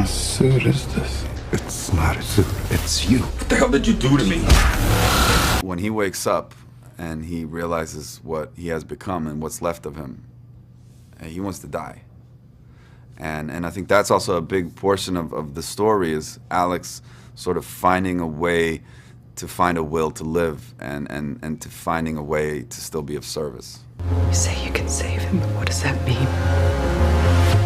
of suit is this? It's not a suit, it's you. What the hell did you do to me? When he wakes up and he realizes what he has become and what's left of him, he wants to die. And I think that's also a big portion of the story, is Alex sort of finding a way to find a will to live and to finding a way to still be of service. You say you can save him, but what does that mean?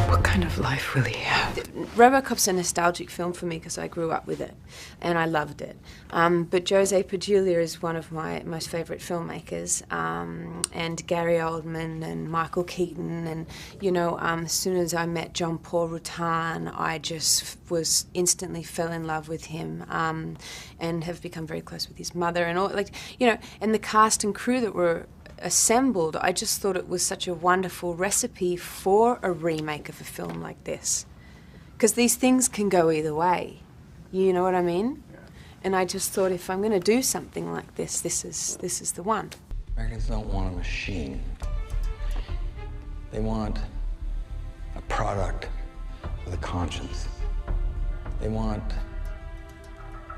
What kind of life will he have? RoboCop's a nostalgic film for me because I grew up with it and I loved it. But Jose Padilla is one of my most favourite filmmakers, and Gary Oldman and Michael Keaton, and you know, as soon as I met John Paul Rutan, I just was instantly fell in love with him, and have become very close with his mother and all, like, you know, and the cast and crew that were assembled. I just thought it was such a wonderful recipe for a remake of a film like this. Because these things can go either way, you know what I mean? Yeah. And I just thought, if I'm going to do something like this, this is the one. Americans don't want a machine. They want a product with a conscience. They want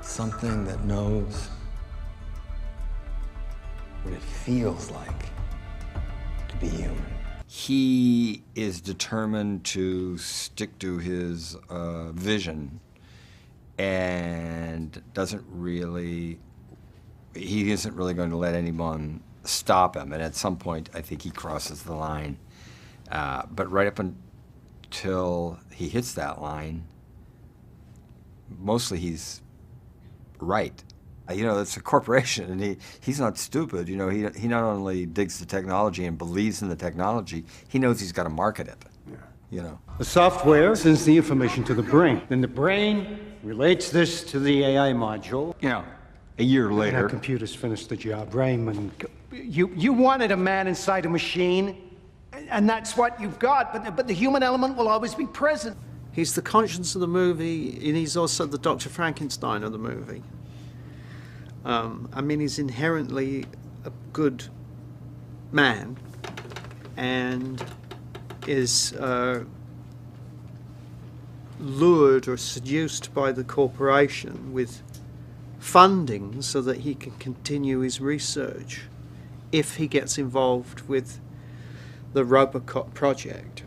something that knows what it feels like to be human. He is determined to stick to his vision and he isn't really going to let anyone stop him. And at some point, I think he crosses the line. But right up until he hits that line, mostly he's right. You know, it's a corporation, and he's not stupid. You know, he not only digs the technology and believes in the technology, he knows he's got to market it. Yeah. You know. The software sends the information to the brain. Then the brain relates this to the AI module. You know, a year later. And our computers finish the job. Raymond, you wanted a man inside a machine, and that's what you've got, but the human element will always be present. He's the conscience of the movie, and he's also the Dr. Frankenstein of the movie. I mean, he's inherently a good man and is lured or seduced by the corporation with funding so that he can continue his research if he gets involved with the RoboCop project.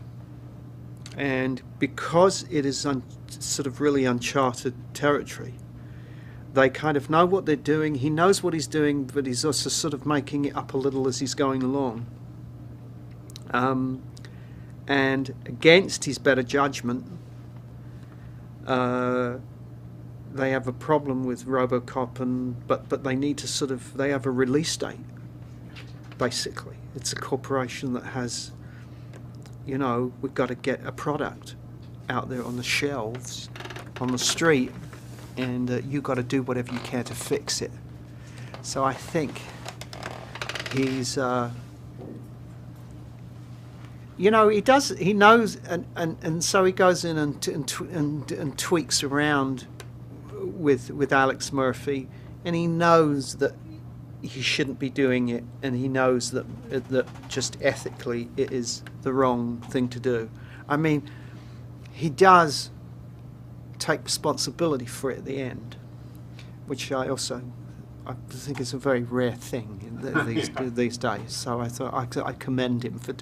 And because it is sort of really uncharted territory, they kind of know what they're doing. He knows what he's doing, but he's also sort of making it up a little as he's going along. And against his better judgment, they have a problem with RoboCop, but they need to sort of, they have a release date, basically. It's a corporation that has, you know, we've got to get a product out there on the shelves, on the street, and you've got to do whatever you can to fix it. So I think he's, you know, he knows, and so he goes in and tweaks around with Alex Murphy, and he knows that he shouldn't be doing it, and he knows that just ethically it is the wrong thing to do. I mean, he does take responsibility for it at the end, which I think is a very rare thing these days. So I thought I commend him for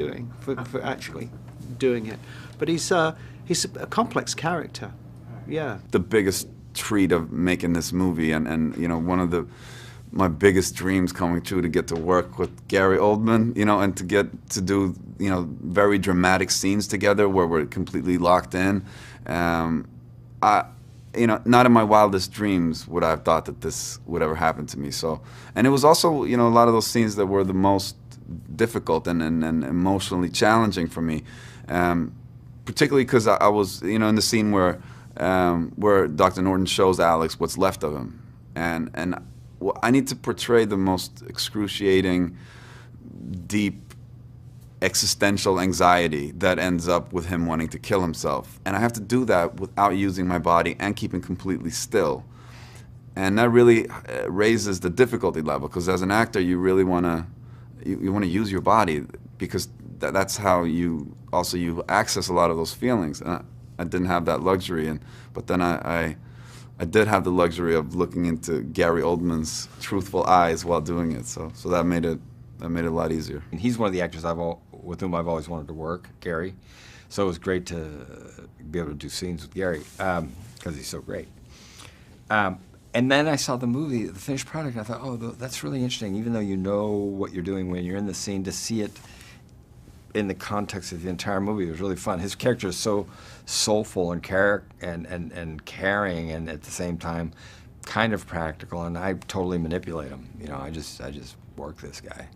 actually doing it. But he's a complex character. Yeah. The biggest treat of making this movie, and you know, one of my biggest dreams coming true, to get to work with Gary Oldman, you know, and to get to do, you know, very dramatic scenes together where we're completely locked in. You know, not in my wildest dreams would I have thought that this would ever happen to me. So, and it was also, you know, a lot of those scenes that were the most difficult and emotionally challenging for me, particularly because I was, you know, in the scene where Dr. Norton shows Alex what's left of him, and I need to portray the most excruciating, deep, existential anxiety that ends up with him wanting to kill himself. And I have to do that without using my body and keeping completely still. And that really raises the difficulty level, because as an actor, you really want to use your body, because that's how you access a lot of those feelings. didn't have that luxury, but then I did have the luxury of looking into Gary Oldman's truthful eyes while doing it, so that made it a lot easier. And he's one of the actors with whom I've always wanted to work, Gary. So it was great to be able to do scenes with Gary because he's so great. And then I saw the movie, the finished product, and I thought, oh, that's really interesting. Even though you know what you're doing when you're in the scene, to see it in the context of the entire movie was really fun. His character is so soulful and caring, and at the same time, kind of practical. And I totally manipulate him. You know, I just work this guy.